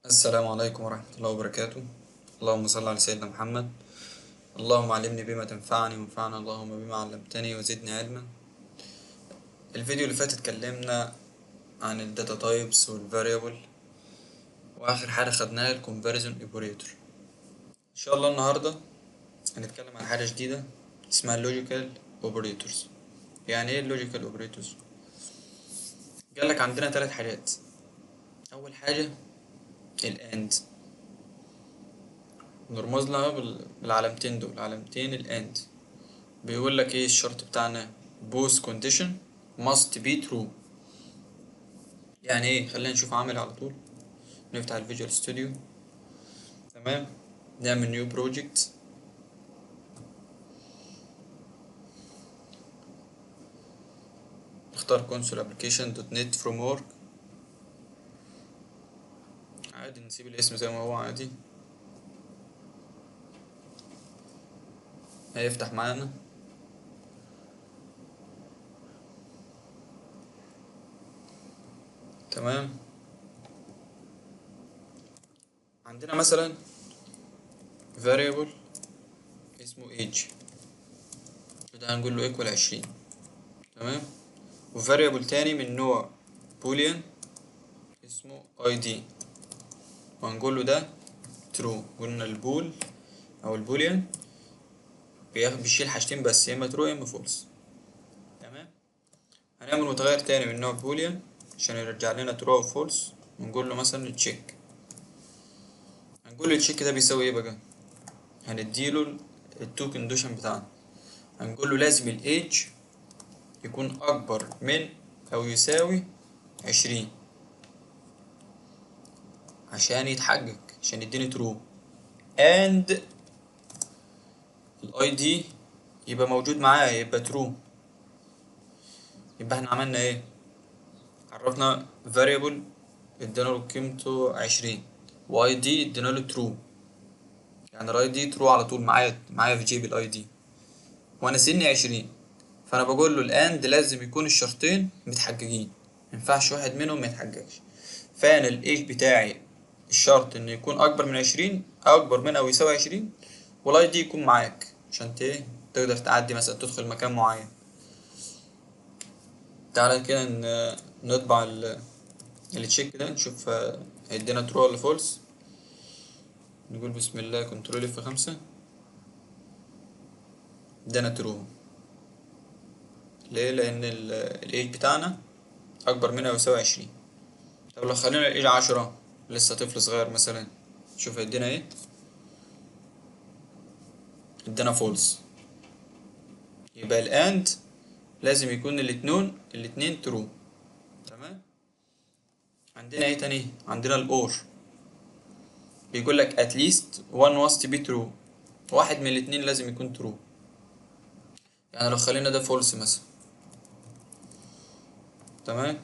السلام عليكم ورحمة الله وبركاته. اللهم صل على سيدنا محمد. اللهم علمني بما تنفعني وانفعنا اللهم بما علمتني وزدني علما. الفيديو اللي فات اتكلمنا عن الداتا تايبس والفاريبل، واخر حاجة خدناها الكومباريزون اوبريتور. ان شاء الله النهاردة هنتكلم عن حاجة جديدة اسمها اللوجيكال اوبريتورز. يعني ايه اللوجيكال اوبريتورز؟ قالك عندنا 3 حاجات. اول حاجة الاند، نرمز لها بالعلامتين دول، علامتين الاند. بيقول لك ايه الشرط بتاعنا؟ both condition must be true. يعني ايه؟ خلينا نشوف عملي على طول. نفتح الفيجوال ستوديو. تمام، نعمل نيو بروجكت. نختار console application .net framework. عادي نسيب الاسم زي ما هو عادي. هيفتح معانا. تمام، عندنا مثلا variable اسمه age، وده هنقول له equal 20. تمام، وفاريبل تاني من نوع boolean اسمه id، وهنقول له ده true. قلنا البول او البوليان بيشيل حاجتين بس، يا اما ترو يا اما فولس. تمام، هنعمل متغير تاني من نوع بوليان عشان يرجع لنا ترو او فولس، ونقول له مثلا تشيك. هنقول له التشيك ده بيساوي ايه بقى؟ هنديله التو كونديشن بتاعنا. هنقول له لازم الايدج يكون اكبر من او يساوي 20 عشان يتحقق، عشان يديني ترو. اند الاي دي يبقى موجود معايا، يبقى ترو. يبقى احنا عملنا ايه؟ عرفنا variable ادينا له قيمته 20، واي دي ادينا له ترو. يعني الاي دي ترو على طول معايا في جيب الاي دي، وانا سني 20. فانا بقول له الاند لازم يكون الشرطين متحققين، مينفعش واحد منهم ما يتحققش. فانا الايج بتاعي الشرط انه يكون اكبر من 20، اكبر من او يساوي 20، والاي دي يكون معاك عشان تقدر تعدي مثلا تدخل مكان معين. تعالى كده نطبع التشيك ده نشوف هيدينا ترو ولا فولس. نقول بسم الله كنترول F5. ادانا ترو. ليه؟ لان الايج بتاعنا اكبر منها ويساوي 20. طب لو خلينا الايج 10، لسه طفل صغير مثلا، شوف هيدينا ايه. ادانا فولس. يبقى الاند لازم يكون الاتنين ترو. تمام، عندنا ايه تاني؟ عندنا الاور. بيقول لك at least one must be true، واحد من الاتنين لازم يكون ترو. يعني لو خلينا ده فولس مثلا. تمام،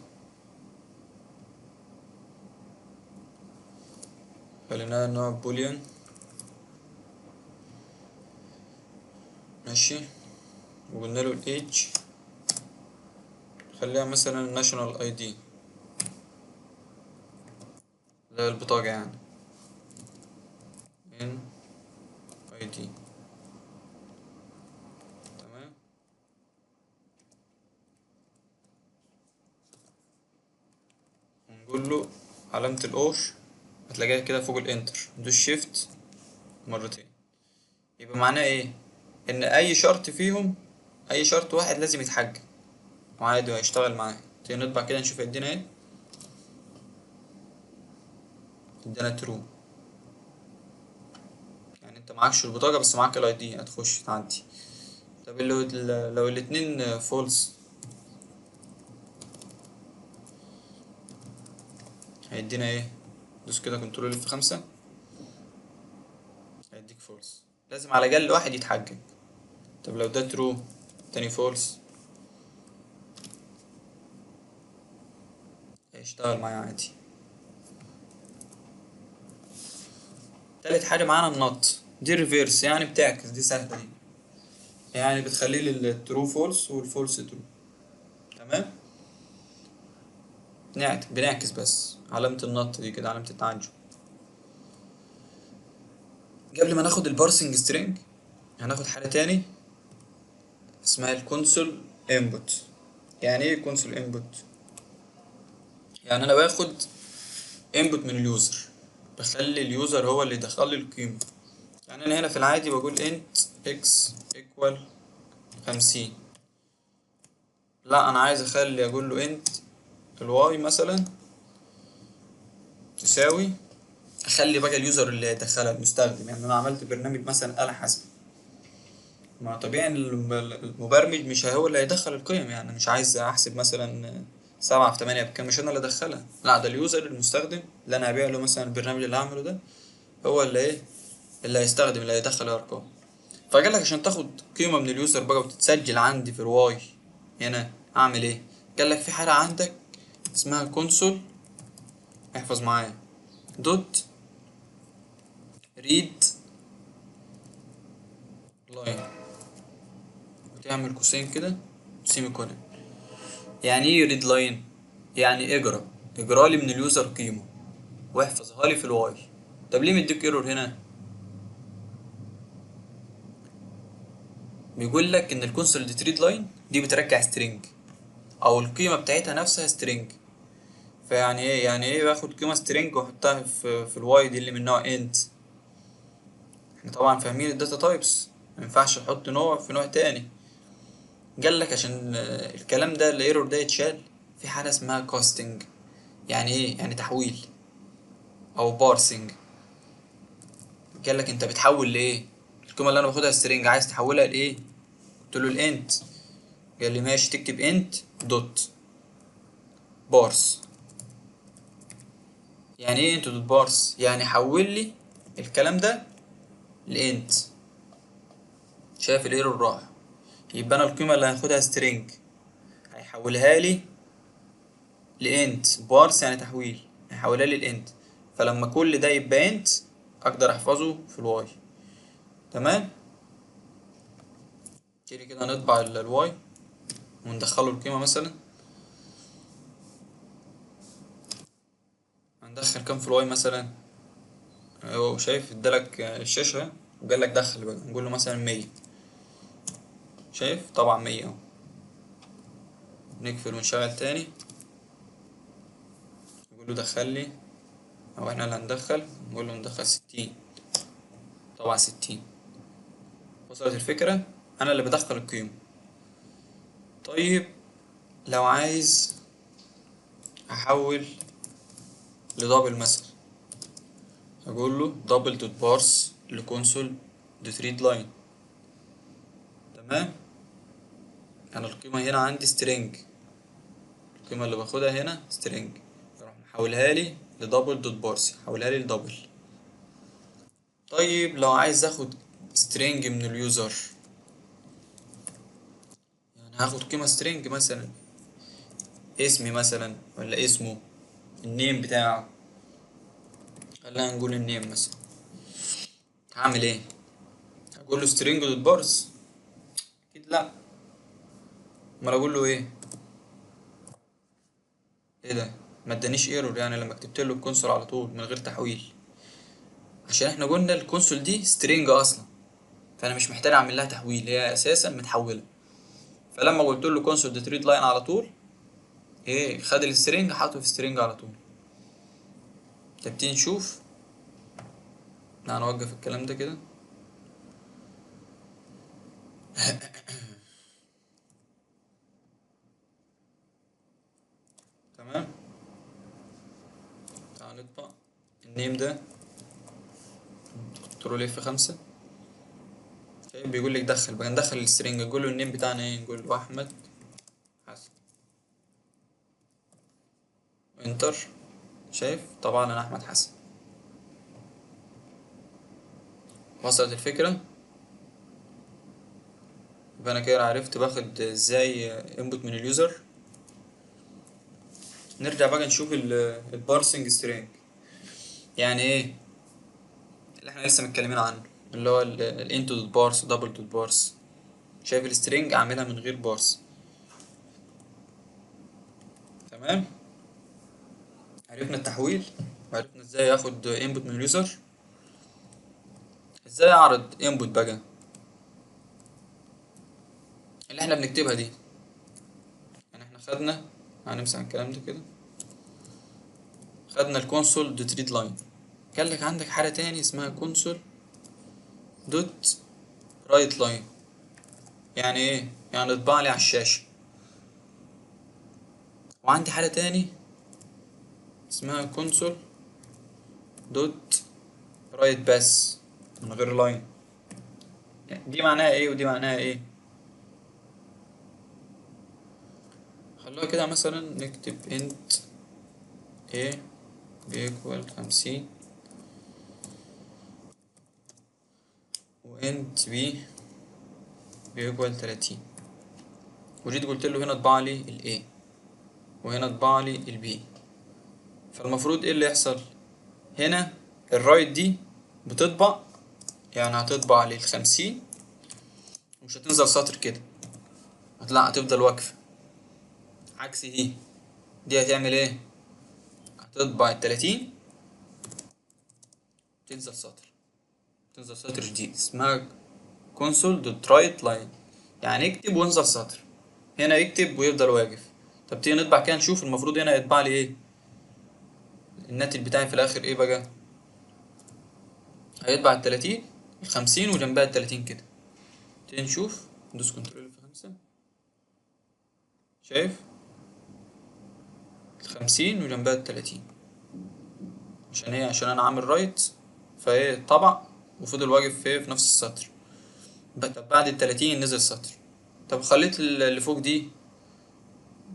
خلينا نوع بوليان. ماشي، وقلنا له الايدج خليها مثلا ناشونال اي دي، ده البطاقة يعني، ان اي دي. تمام، ونقول له علامة الاور هتلاقيها كده فوق الانتر، ندوس شيفت مرتين. يبقى معناه ايه؟ ان اي شرط فيهم، اي شرط واحد لازم يتحقق وعادي وهيشتغل معاه. تيجي نطبع كده نشوف يدينا ايه. ادانا ترو. يعني انت معكش البطاقة بس معاك الاي دي، هتخش تعدي. طب لو الاتنين فولس هيدينا ايه؟ دوس كده كنترول F5. هيديك فولس، لازم على الاقل واحد يتحقق. طب لو ده ترو تاني فولس، هيشتغل معايا عادي. تالت حاجة معانا النوت، دي ريفيرس يعني بتعكس، دي سهلة دي. يعني بتخليه للترو فولس والفولس ترو. تمام، بنعكس بس علامة النط دي كده، علامة التعجب. قبل ما ناخد البارسنج سترينج هناخد حاجة تاني اسمها الكونسول انبوت. يعني ايه كونسول انبوت؟ يعني انا باخد انبوت من اليوزر، بخلي اليوزر هو اللي يدخل لي القيمة. يعني انا هنا في العادي بقول انت اكس ايكوال 50. لا انا عايز اخلي اقول له انت الواي مثلا تساوي، اخلي بقى اليوزر اللي يدخلها المستخدم. يعني انا عملت برنامج مثلا آلة حاسبة، ما طبيعي إن المبرمج مش هو اللي هيدخل القيم. يعني مش عايز احسب مثلا 7 في 8 بكام، مش انا اللي ادخلها، لا ده اليوزر المستخدم اللي انا هبيع له مثلا البرنامج اللي هعمله ده هو اللي ايه، اللي هيستخدم، اللي هيدخل الارقام. فقال لك عشان تاخد قيمة من اليوزر بقى وتتسجل عندي في الواي هنا اعمل ايه؟ قال لك في حاجة عندك اسمها كونسول، احفظ معايا، دوت ريد لاين، وتعمل قوسين كده سيمي كولن. يعني ايه ريد لاين؟ يعني اجرى لي من اليوزر قيمة واحفظها لي في الواي. طب ليه مديك ايرور هنا؟ بيقول لك ان الكونسول دي ريد لاين دي بترجع سترينج، او القيمة بتاعتها نفسها سترينج. فيعني ايه؟ يعني ايه باخد قيمة سترينج واحطها في الواي دي اللي من نوع انت؟ احنا طبعا فاهمين الداتا تايبس، ما ينفعش احط نوع في نوع تاني. قال لك عشان الكلام ده الايرور ده يتشال في حاجة اسمها كاستنج. يعني ايه؟ يعني تحويل او بارسنج. قال لك انت بتحول لايه؟ القيمة اللي انا باخدها سترينج عايز تحولها لايه؟ قلت له الانت. قال لي ماشي، تكتب انت دوت بارس. يعني ايه انت دوت بارس؟ يعني حول لي الكلام ده لانت. شايف الايرور راح؟ يبقى انا القيمة اللي هاخدها سترينج هيحولها لي لانت بارس، يعني تحويل، هيحولها لي لانت. فلما كل ده يبقى انت اقدر احفظه في الواي. تمام. كده كده هنطبع الواي وندخله القيمة مثلا. هندخل كام في الواي مثلا؟ هو شايف ادالك الشاشة وقال لك دخل بقى، نقول له مثلا 100. شايف طبعا 100 اهو. نقفل ونشغل تاني، نقول له دخل لي، او احنا اللي هندخل، نقول له ندخل 60. طبعا 60. وصلت الفكرة؟ انا اللي بدخل القيمة. طيب لو عايز احول لدبل مثلا، هقول له دبل دوت بارس لكونسول دوت ريد لاين. تمام. انا القيمة هنا عندي سترينج، القيمة اللي باخدها هنا سترينج، اروح محولها لي لدبل دوت بارس، حولها لي لدبل. طيب لو عايز اخد سترينج من اليوزر، يعني هاخد قيمة سترينج مثلا اسمي مثلا ولا اسمه، النيم بتاعه، خلينا نقول النيم مثلا. هعمل ايه؟ هقول له string دوت بارس؟ اكيد لا. امال اقول له ايه؟ ايه ده؟ ما ادانيش ايرور يعني لما كتبت له الكونسول على طول من غير تحويل، عشان احنا قلنا الكونسول دي string اصلا، فانا مش محتاج اعمل لها تحويل، هي اساسا متحوله. فلما قلت له كونسول دوت ريد لاين على طول، ايه، خد السترينج حطه في string على طول. طب تيجي نشوف. هنوقف الكلام ده كده. تمام. تعال نطبع النيم ده، كنترول اف 5. شايف بيقول لك دخل بقى، ندخل السترينج، نقول له النيم بتاعنا ايه، نقول له احمد حسن، انتر. شايف طبعا انا احمد حسن. وصلت الفكره؟ يبقى انا كده عرفت باخد ازاي انبوت من اليوزر. نرجع بقى نشوف البارسنج سترينج. يعني ايه اللي احنا لسه متكلمين عنه، اللي هو الانتو دوت بارس دبل دوت بارس. شايف السترينج عاملها من غير بارس. تمام. عرفنا التحويل، وعرفنا ازاي اخد انبوت من اليوزر. ازاي اعرض انبوت بقى اللي احنا بنكتبها دي؟ يعني احنا خدنا، هنمسح الكلام ده كده، خدنا الكونسول دوت ريد لاين. قال لك عندك حاجه تاني اسمها كونسول دوت رايت لاين. يعني ايه؟ يعني اطبع لي على الشاشه. وعندي حاجه تاني اسمها كونسول دوت رايت بس من غير لاين. يعني دي معناها ايه ودي معناها ايه؟ خلوها كده مثلا نكتب انت a بيكوال 50 وانت b بيكوال 30، وجيت قلت له هنا اطبع لي ال a وهنا اطبع لي ال b. فالمفروض ايه اللي يحصل هنا؟ الرايت دي بتطبع، يعني هتطبع لي ال50 ومش هتنزل سطر كده، لا هتفضل واقفة. عكس دي هتعمل ايه؟ هتطبع ال30 تنزل سطر، تنزل سطر جديد اسمها كونسول دوت رايت لاين. يعني اكتب وانزل سطر، هنا يكتب ويفضل واقف. طب تيجي نطبع كده نشوف المفروض هنا يطبع لي ايه الناتج بتاعي في الاخر ايه بقى. هيطبع ال30 ال50 وجنبها ال30 كده. تيجي نشوف، ندوس كنترول F5. شايف ال50 وجنبها ال30 عشان ايه؟ عشان انا عامل رايت فايه طبع وفضل واقف في نفس السطر. طب بعد ال30 نزل سطر. طب خليت اللي فوق دي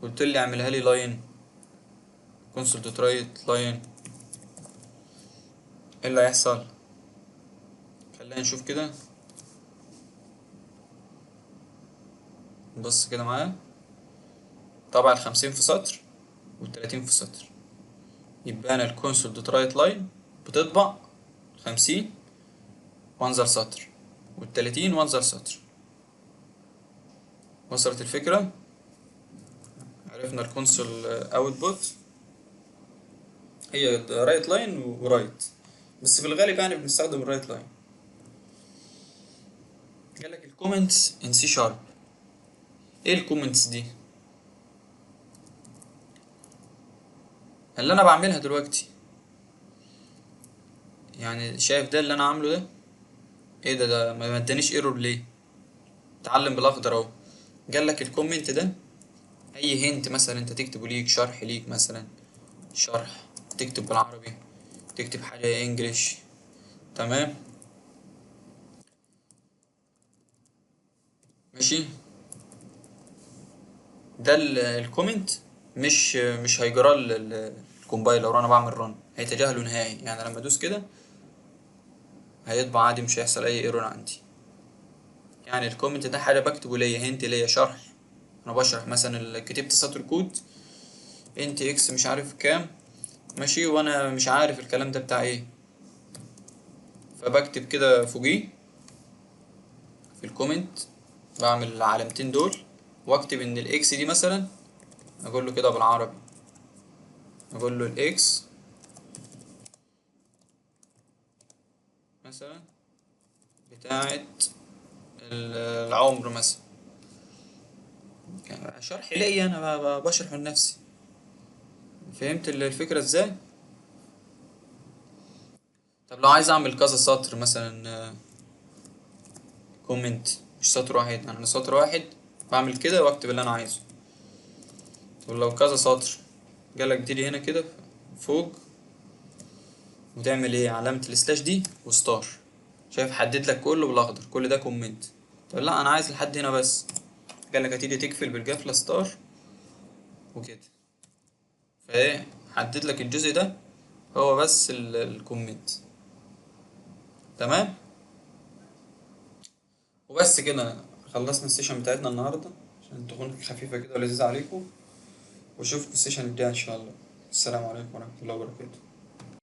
قلت لي اعملها لي لاين، كونسول دوت رايت لاين، ايه اللي هيحصل؟ خلينا نشوف كده، بص كده معايا. طبع ال50 في سطر وال30 في سطر، يبقى انا الكونسول دوت رايت لاين بتطبع 50 وانزل سطر وال30 وانزل سطر. وصلت الفكرة؟ عرفنا الكونسول اوتبوت هي رايت لاين ورايت، بس في الغالب يعني بنستخدم الرايت لاين. قال لك الكومنتس ان سي شارب. ايه الكومنتس دي؟ اللي انا بعملها دلوقتي، يعني شايف ده اللي انا عامله ده؟ ايه ده ما ادانيش ايرور ليه؟ اتعلم بالاخضر اهو. قال لك الكومنت ده اي هنت مثلا انت تكتبه ليك، شرح ليك مثلا، شرح تكتب بالعربي، تكتب حاجة انجليش، تمام ماشي. ده الكومنت مش هيجرى الكومبايلر وانا بعمل رن، هيتجاهله نهائي. يعني لما ادوس كده هيطبع عادي، مش هيحصل اي ايرور عندي. يعني الكومنت ده حاجة بكتبه ليا، هنت ليا، شرح. انا بشرح مثلا كتبت سطر كود انت اكس مش عارف كام ماشي، وانا مش عارف الكلام ده بتاع ايه، فبكتب كده فوقيه في الكومنت، بعمل العلامتين دول واكتب ان الاكس دي مثلا، اقول له كده بالعربي، اقول له الاكس مثلا بتاعت العمر مثلا. شرح ليا انا بشرح لنفسي. فهمت الفكرة ازاي؟ طب لو عايز اعمل كذا سطر مثلا كومنت، مش سطر واحد، يعني انا سطر واحد بعمل كده واكتب اللي انا عايزه. طب لو كذا سطر، جالك تيجي هنا كده فوق وتعمل ايه؟ علامة السلاش دي وستار. شايف حدد لك كله بالاخضر، كل ده كومنت. طب لا انا عايز لحد هنا بس، قالك هتيجي تقفل بالقفلة ستار وكده. فايه حدد لك الجزء ده هو بس الكومنت. تمام. وبس كده خلصنا السيشن بتاعتنا النهارده عشان تكون خفيفة كده ولذيذة عليكم. واشوفكم السيشن الجاي ان شاء الله. السلام عليكم ورحمة الله وبركاته.